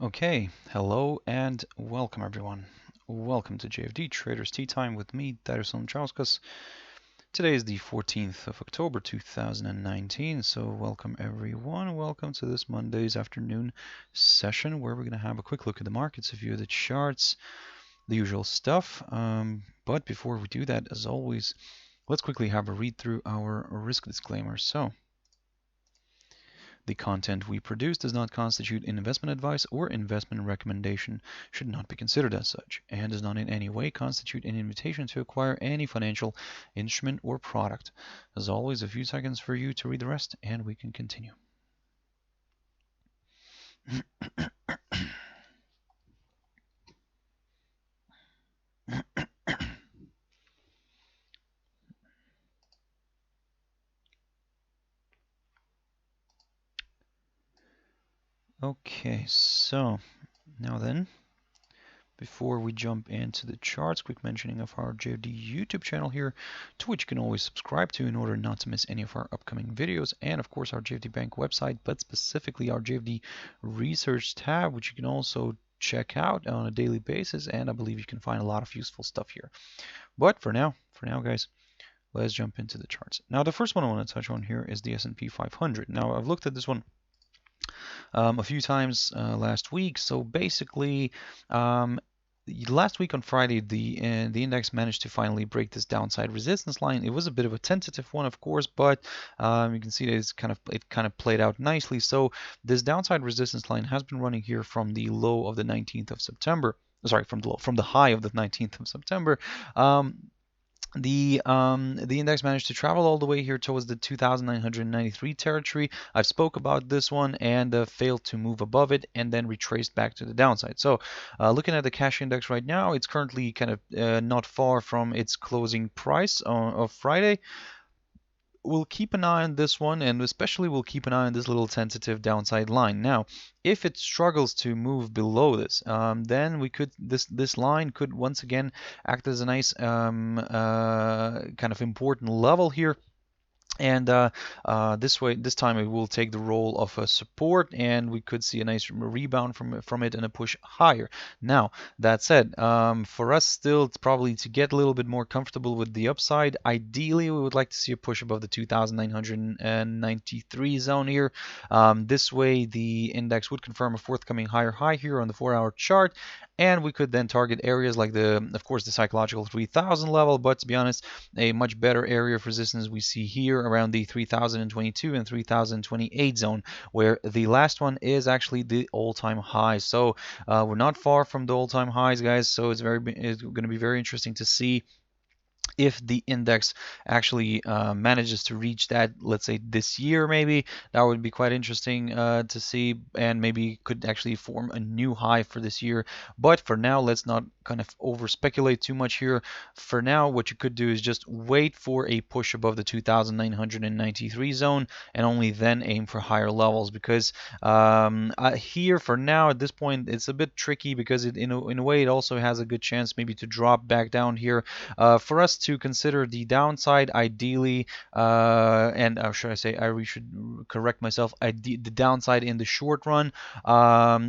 Okay, hello and welcome everyone. Welcome to JFD Traders Tea Time with me, Darius Anucauskas. Today is the 14th of October 2019, so welcome everyone. Welcome to this Monday's afternoon session where we're going to have a quick look at the markets, a view of the charts, the usual stuff. But before we do that, as always, let's quickly have a read through our risk disclaimer. So, the content we produce does not constitute investment advice or investment recommendation, should not be considered as such, and does not in any way constitute an invitation to acquire any financial instrument or product. As always, a few seconds for you to read the rest, and we can continue. Okay, so now then, before we jump into the charts, quick mentioning of our JFD YouTube channel here, to which you can always subscribe to in order not to miss any of our upcoming videos, and of course our JFD Bank website, but specifically our JFD Research tab, which you can also check out on a daily basis, and I believe you can find a lot of useful stuff here. But for now guys, let's jump into the charts. Now the first one I want to touch on here is the S&P 500. Now I've looked at this one a few times last week. So basically, last week on Friday, the index managed to finally break this downside resistance line. It was a bit of a tentative one, of course, but you can see that it kind of played out nicely. So this downside resistance line has been running here from the low of the 19th of September. Sorry, from the high of the 19th of September. The index managed to travel all the way here towards the 2,993 territory. I've spoke about this one and failed to move above it and then retraced back to the downside. So looking at the cash index right now, it's currently kind of not far from its closing price of Friday. We'll keep an eye on this one, and especially we'll keep an eye on this little tentative downside line. Now, if it struggles to move below this, then we could this line could once again act as a nice kind of important level here. And this time it will take the role of a support, and we could see a nice rebound from it and a push higher. Now, that said, for us still probably to get a little bit more comfortable with the upside, ideally we would like to see a push above the 2,993 zone here. This way the index would confirm a forthcoming higher high here on the 4-hour chart, and we could then target areas like of course, the psychological 3,000 level, but to be honest, a much better area of resistance we see here around the 3,022 and 3,028 zone, where the last one is actually the all-time high. So we're not far from the all-time highs, guys. So it's going to be very interesting to see if the index actually manages to reach that, let's say this year, maybe that would be quite interesting to see, and maybe could actually form a new high for this year. But for now, let's not kind of over speculate too much here. For now, what you could do is just wait for a push above the 2,993 zone and only then aim for higher levels, because here for now at this point it's a bit tricky, because in a way it also has a good chance maybe to drop back down here. For us to consider the downside, ideally, and should I say, I should correct myself, the downside in the short run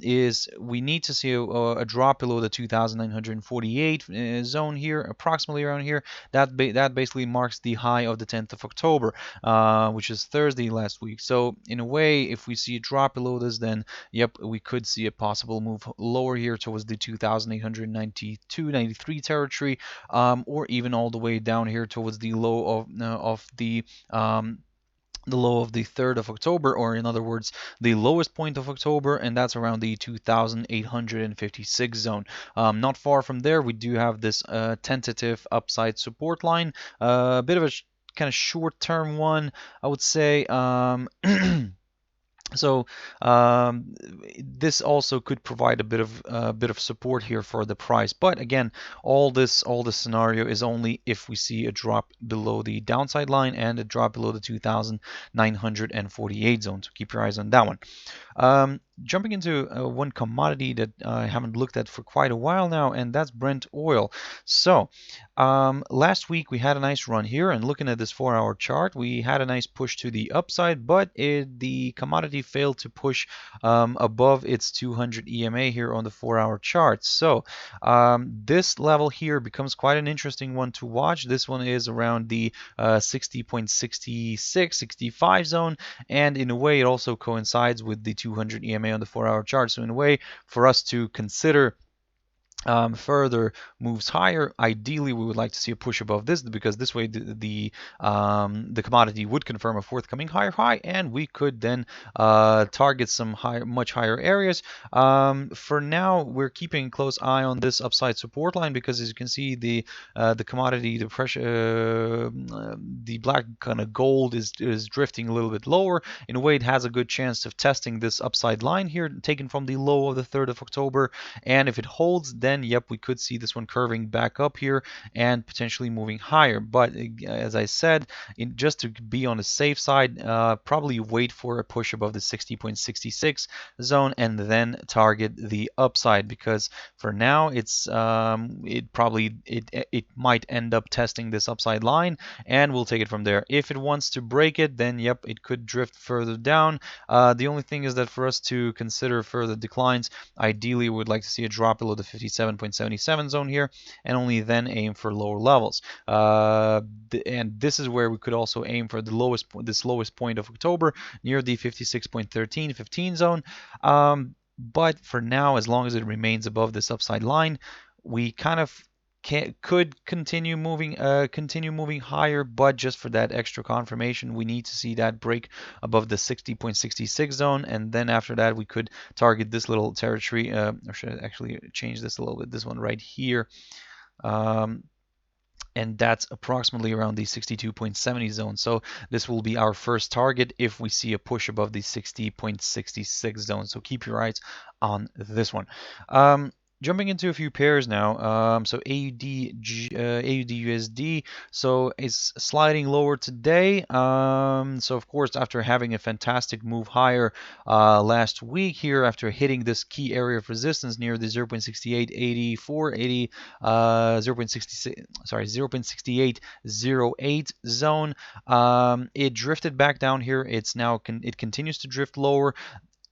is we need to see a drop below the 2,948 zone here, approximately around here. That basically marks the high of the 10th of October, which is Thursday last week. So in a way, if we see a drop below this, then yep, we could see a possible move lower here towards the 2,892-93 territory, or even all the way down here towards the low of the low of the 3rd of October, or in other words, the lowest point of October, and that's around the 2,856 zone. Not far from there, we do have this tentative upside support line, a bit of a kind of short-term one, I would say. So this also could provide a bit of support here for the price, but again, all this scenario is only if we see a drop below the downside line and a drop below the 2,948 zone. So keep your eyes on that one. Jumping into one commodity that I haven't looked at for quite a while now, and that's Brent oil. So last week we had a nice run here, and looking at this 4-hour chart, we had a nice push to the upside, but the commodity failed to push above its 200 EMA here on the 4-hour chart. So this level here becomes quite an interesting one to watch. This one is around the 60.66, 65 zone, and in a way it also coincides with the 200 EMA on the 4-hour chart. So in a way, for us to consider further moves higher, ideally we would like to see a push above this, because this way the commodity would confirm a forthcoming higher high, and we could then target some much higher areas. For now, we're keeping a close eye on this upside support line, because as you can see, the commodity, the pressure, the black kind of gold is drifting a little bit lower. In a way, it has a good chance of testing this upside line here, taken from the low of the 3rd of October, and if it holds, then yep, we could see this one curving back up here and potentially moving higher. But as I said, just to be on the safe side, probably wait for a push above the 60.66 zone and then target the upside, because for now it might end up testing this upside line, and we'll take it from there. If it wants to break it, then yep, it could drift further down. The only thing is that for us to consider further declines, ideally we would like to see a drop below the 57.77 zone here, and only then aim for lower levels. And this is where we could also aim for the lowest point of October, near the 56.13-15 zone. But for now, as long as it remains above this upside line, we kind of could continue moving higher, but just for that extra confirmation, we need to see that break above the 60.66 zone, and then after that we could target this little territory, or should I actually change this a little bit, this one right here, and that's approximately around the 62.70 zone. So this will be our first target if we see a push above the 60.66 zone. So keep your eyes on this one. Jumping into a few pairs now, so AUDUSD, so it's sliding lower today. So of course, after having a fantastic move higher last week here, after hitting this key area of resistance near the 0.6884, 0.6808 zone, it drifted back down here. It continues to drift lower.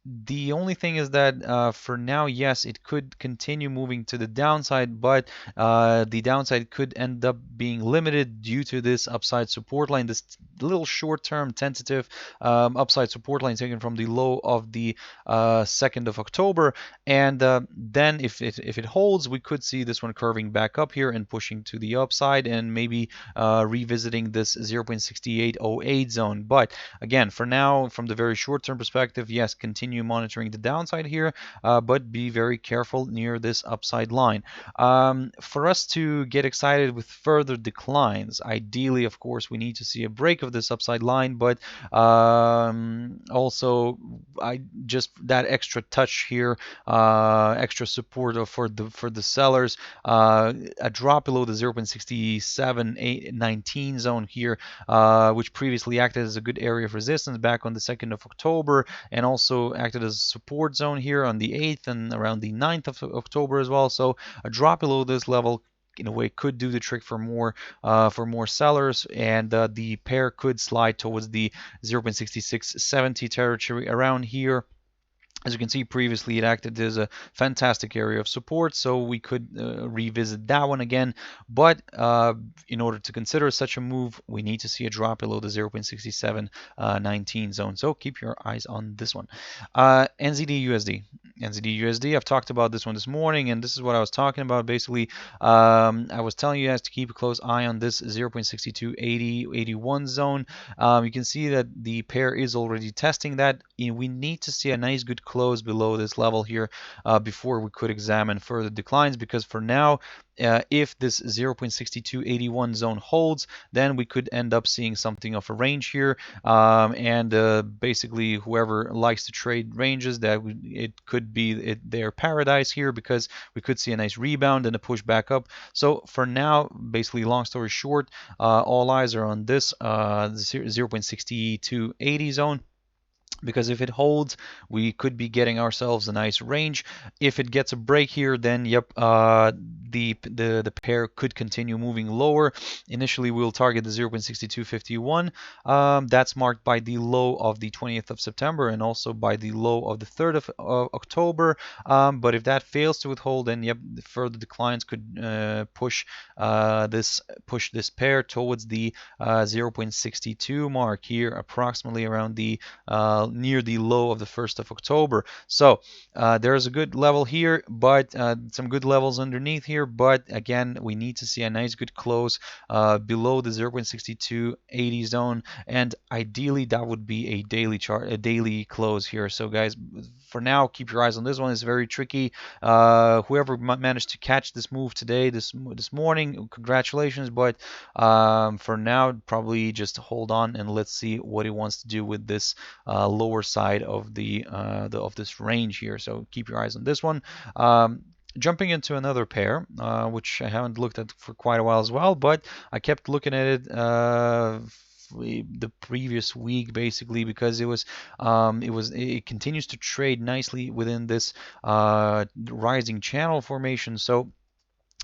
The only thing is that for now, yes, it could continue moving to the downside, but the downside could end up being limited due to this upside support line, this little short-term tentative upside support line taken from the low of the 2nd of October. And then if it holds, we could see this one curving back up here and pushing to the upside, and maybe revisiting this 0.6808 zone. But again, for now, from the very short-term perspective, yes, continue monitoring the downside here, but be very careful near this upside line. For us to get excited with further declines, ideally, of course, we need to see a break of this upside line, but also just that extra touch here, extra support for the sellers, a drop below the 0.6719 zone here, which previously acted as a good area of resistance back on the 2nd of October, and also acted as a support zone here on the 8th and around the 9th of October as well. So a drop below this level in a way could do the trick for more sellers, and the pair could slide towards the 0.6670 territory around here. As you can see, previously it acted as a fantastic area of support, so we could revisit that one again. But in order to consider such a move, we need to see a drop below the 0.6719 zone. So keep your eyes on this one. NZDUSD. NZDUSD, I've talked about this one this morning, and this is what I was talking about. Basically, I was telling you guys to keep a close eye on this 0.6280-81 zone. You can see that the pair is already testing that. We need to see a nice good close below this level here before we could examine further declines, because for now, if this 0.6281 zone holds, then we could end up seeing something of a range here, and basically whoever likes to trade ranges, that it could be their paradise here, because we could see a nice rebound and a push back up. So for now, basically, long story short, all eyes are on this 0.6280 zone. because if it holds, we could be getting ourselves a nice range. If it gets a break here, then yep, the pair could continue moving lower. Initially, we'll target the 0.6251. That's marked by the low of the 20th of September and also by the low of the 3rd of October. But if that fails to withhold, then yep, further declines could push this pair towards the 0.62 mark here, approximately around the near the low of the 1st of October. So there's a good level here, but some good levels underneath here. But again, we need to see a nice good close below the 0.6280 zone, and ideally that would be a daily chart, a daily close here. So guys, for now, keep your eyes on this one. It's very tricky. Whoever managed to catch this move today, this morning, congratulations. But for now, probably just hold on and let's see what he wants to do with this lower side of of this range here. So keep your eyes on this one. Jumping into another pair, which I haven't looked at for quite a while as well, but I kept looking at it the previous week basically because it continues to trade nicely within this rising channel formation. So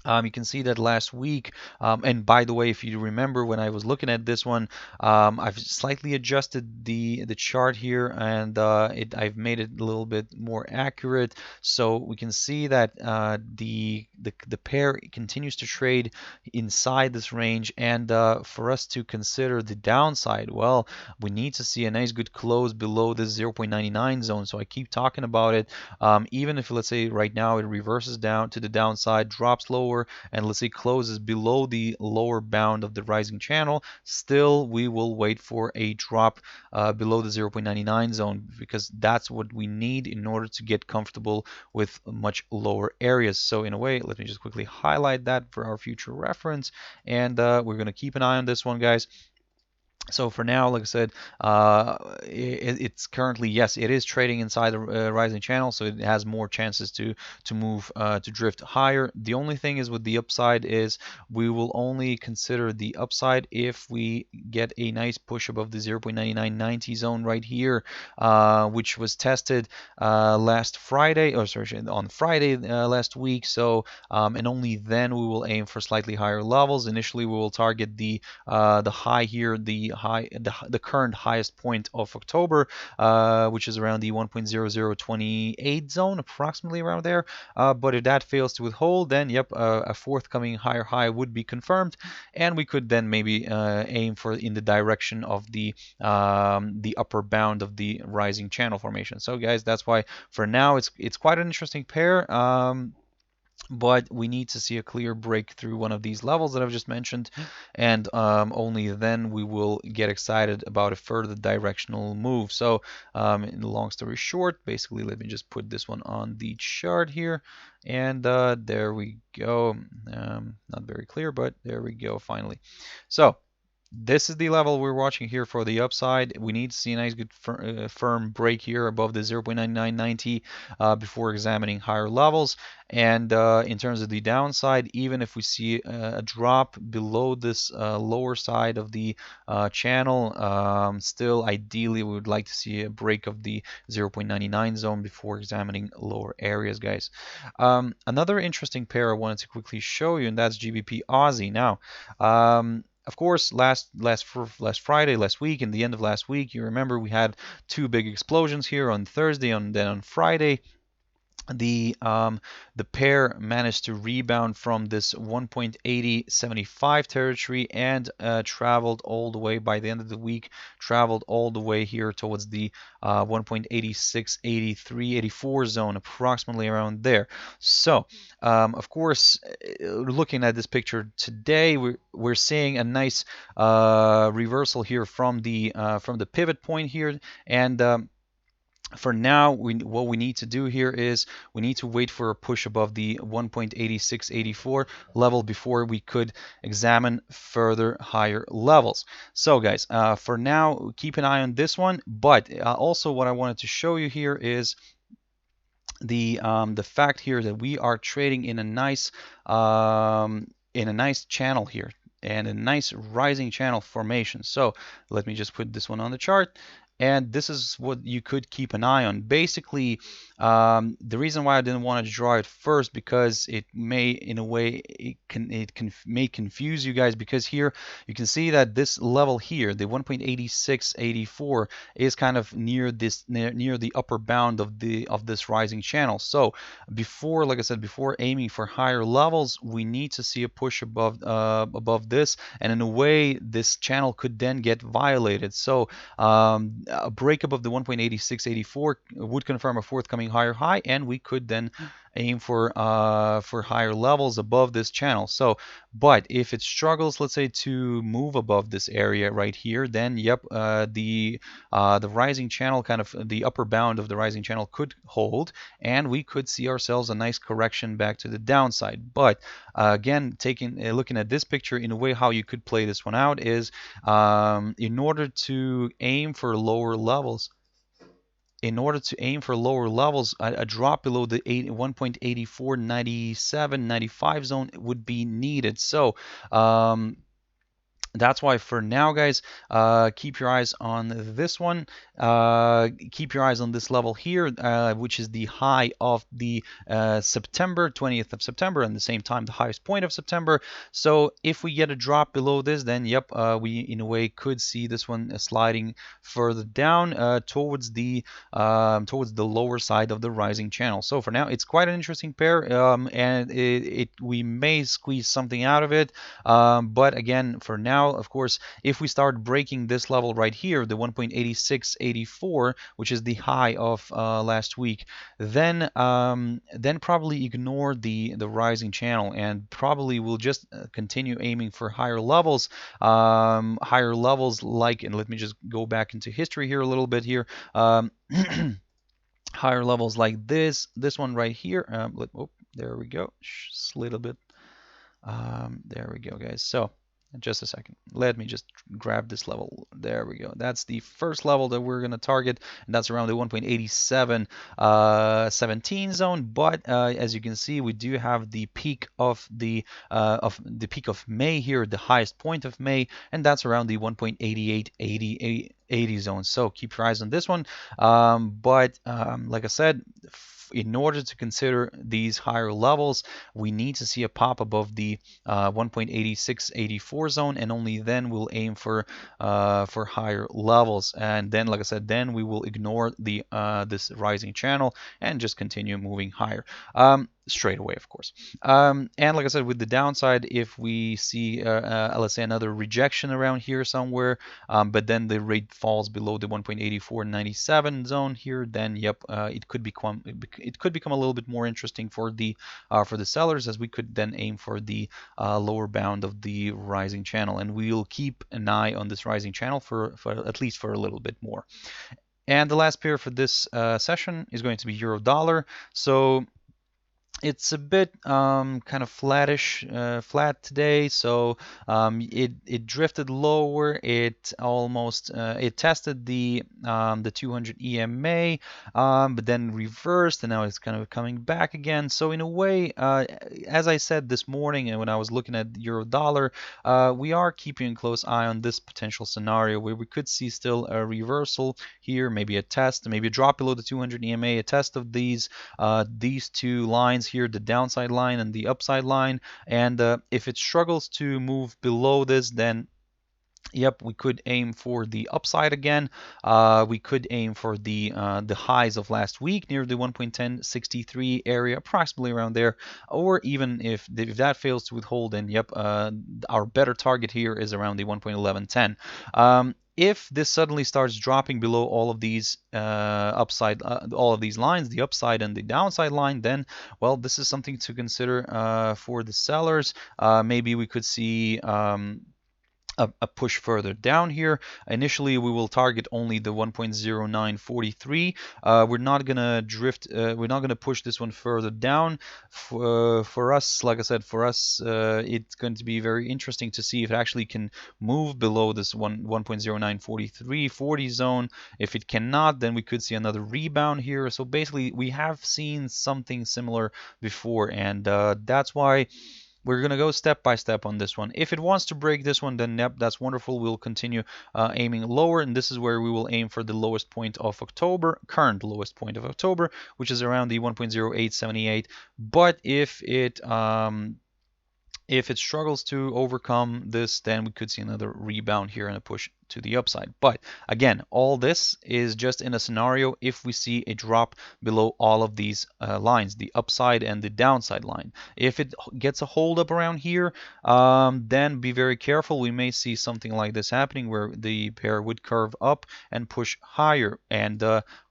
you can see that last week, and by the way, if you remember when I was looking at this one, I've slightly adjusted the chart here, and I've made it a little bit more accurate. So we can see that the pair continues to trade inside this range, and for us to consider the downside, well, we need to see a nice good close below this 0.99 zone. So I keep talking about it. Even if let's say right now it reverses down to the downside, drops lower, and let's say closes below the lower bound of the rising channel, still we will wait for a drop below the 0.99 zone, because that's what we need in order to get comfortable with much lower areas. So in a way, let me just quickly highlight that for our future reference, and we're going to keep an eye on this one, guys. So for now, like I said, it's currently, yes, it is trading inside the rising channel, so it has more chances to move to drift higher. The only thing is with the upside is we will only consider the upside if we get a nice push above the 0.9990 zone right here, which was tested last Friday, or sorry, on Friday last week. So and only then we will aim for slightly higher levels. Initially, we will target the high here, the current highest point of October, which is around the 1.0028 zone, approximately around there. But if that fails to withhold, then yep, a forthcoming higher high would be confirmed, and we could then maybe aim for in the direction of the upper bound of the rising channel formation. So guys, that's why for now it's quite an interesting pair. But we need to see a clear break through one of these levels that I've just mentioned, and only then we will get excited about a further directional move. So in the long story short, basically, let me just put this one on the chart here, and there we go. Not very clear, but there we go finally. So this is the level we're watching here for the upside. We need to see a nice good firm break here above the 0.9990 before examining higher levels. And in terms of the downside, even if we see a drop below this lower side of the channel, still ideally we would like to see a break of the 0.99 zone before examining lower areas, guys. Another interesting pair I wanted to quickly show you, and that's GBP Aussie. Now, of course, last Friday, last week, and the end of last week, you remember we had two big explosions here on Thursday, and then on Friday, the pair managed to rebound from this 1.8075 territory and traveled all the way by the end of the week, traveled all the way here towards the 1.8683 84 zone, approximately around there. So of course, looking at this picture today, we're seeing a nice reversal here from the pivot point here, and for now, what we need to do here is we need to wait for a push above the 1.8684 level before we could examine further higher levels. So guys, for now, keep an eye on this one. But also what I wanted to show you here is the fact here that we are trading in a nice channel here, and a nice rising channel formation. So let me just put this one on the chart. And this is what you could keep an eye on. Basically, the reason why I didn't want to draw it first, because it may, in a way, may confuse you guys, because here you can see that this level here, the 1.8684, is kind of near the upper bound of this rising channel. So before, like I said, before aiming for higher levels, we need to see a push above this, and in a way, this channel could then get violated. So a breakup of the 1.8684 would confirm a forthcoming higher high, and we could then aim for higher levels above this channel. So, but if it struggles, let's say, to move above this area right here, then yep, the rising channel, kind of the upper bound of the rising channel, could hold, and we could see ourselves a nice correction back to the downside. But again, looking at this picture, in a way, how you could play this one out is, in order to aim for lower levels, a drop below the 1.849795 zone would be needed. So that's why for now, guys, keep your eyes on this one. Keep your eyes on this level here, which is the high of the September, 20th of September, and the same time the highest point of September. So if we get a drop below this, then yep, we in a way could see this one sliding further down towards the lower side of the rising channel. So for now, it's quite an interesting pair, and we may squeeze something out of it. But again, for now, of course, if we start breaking this level right here, the 1.8684, which is the high of last week, then probably ignore the rising channel, and probably we'll just continue aiming for higher levels, like, and let me just go back into history here a little bit here. Higher levels like this one right here. There we go. Just a little bit. There we go, guys. So just a second. Let me just grab this level. There we go. That's the first level that we're going to target, and that's around the 1.8717 zone. But as you can see, we do have the peak of the peak of May here, the highest point of May, and that's around the 1.8880 zone. So keep your eyes on this one. But like I said, in order to consider these higher levels, we need to see a pop above the 1.8684 zone, and only then we'll aim for higher levels. And then, like I said, then we will ignore the this rising channel and just continue moving higher. Straight away, of course. And like I said, with the downside, if we see, let's say, another rejection around here somewhere, but then the rate falls below the 1.8497 zone here, then yep, it could become a little bit more interesting for the sellers, as we could then aim for the lower bound of the rising channel, and we'll keep an eye on this rising channel for at least for a little bit more. And the last pair for this session is going to be euro dollar. So it's a bit kind of flattish, flat today. So it drifted lower. It almost it tested the 200 EMA, but then reversed, and now it's kind of coming back again. So in a way, as I said this morning, and when I was looking at euro dollar, we are keeping a close eye on this potential scenario where we could see still a reversal here, maybe a test, maybe a drop below the 200 EMA, a test of these two lines here, the downside line and the upside line. And if it struggles to move below this, then yep, we could aim for the upside again. We could aim for the highs of last week near the 1.1063 area, approximately around there. Or even if that fails to withhold, then yep, our better target here is around the 1.1110. If this suddenly starts dropping below all of these all of these lines, the upside and the downside line, then, well, this is something to consider for the sellers. Maybe we could see a push further down here. Initially, we will target only the 1.0943. We're not gonna drift. We're not gonna push this one further down. For us, like I said, it's going to be very interesting to see if it actually can move below this 1.094340 zone. If it cannot, then we could see another rebound here. So basically, we have seen something similar before, and that's why we're going to go step by step on this one. If it wants to break this one, then yep, that's wonderful. We'll continue aiming lower, and this is where we will aim for the lowest point of October, current lowest point of October, which is around the 1.0878. But if it struggles to overcome this, then we could see another rebound here and a push to the upside. But again, all this is just in a scenario if we see a drop below all of these lines, the upside and the downside line. If it gets a hold up around here, then be very careful. We may see something like this happening where the pair would curve up and push higher. And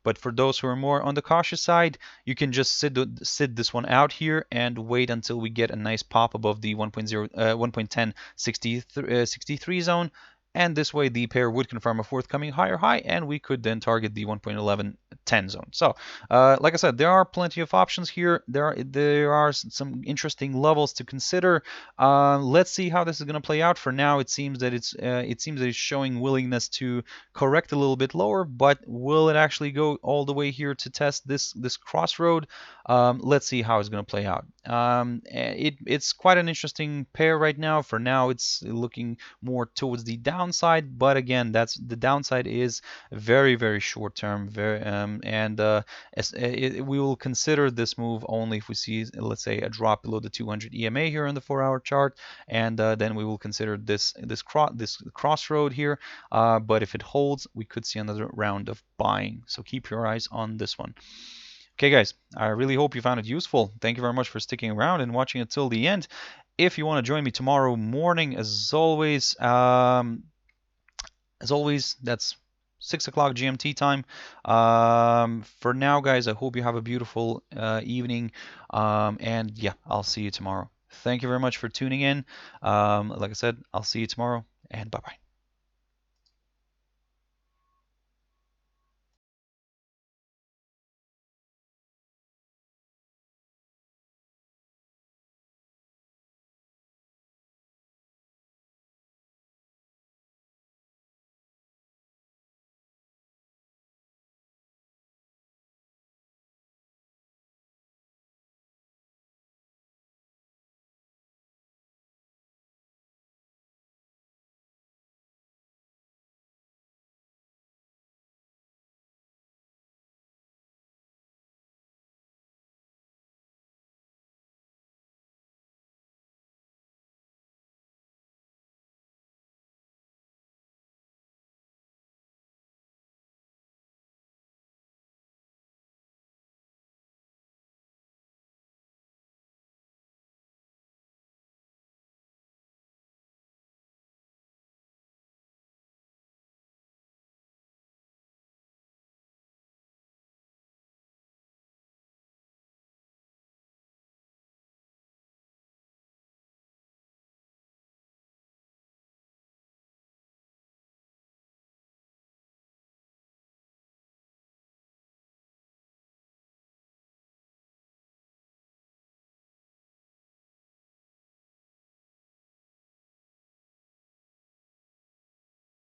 but for those who are more on the cautious side, you can just sit this one out here and wait until we get a nice pop above the 1.1063 zone, and this way the pair would confirm a forthcoming higher high, and we could then target the 1.1110 zone. So like I said, there are plenty of options here. There are some interesting levels to consider. Let's see how this is going to play out. For now, it seems that it's showing willingness to correct a little bit lower, but will it actually go all the way here to test this crossroad? Let's see how it's going to play out. It's quite an interesting pair right now. For now, it's looking more towards the downside, but again, that's the downside is very, very short term. We will consider this move only if we see, let's say, a drop below the 200 EMA here on the 4-hour chart, and then we will consider this crossroad here. But if it holds, we could see another round of buying. So keep your eyes on this one. Okay, guys, I really hope you found it useful. Thank you very much for sticking around and watching it till the end. If you want to join me tomorrow morning, as always, that's 6 o'clock GMT time. For now, guys, I hope you have a beautiful evening. And yeah, I'll see you tomorrow. Thank you very much for tuning in. Like I said, I'll see you tomorrow, and bye-bye.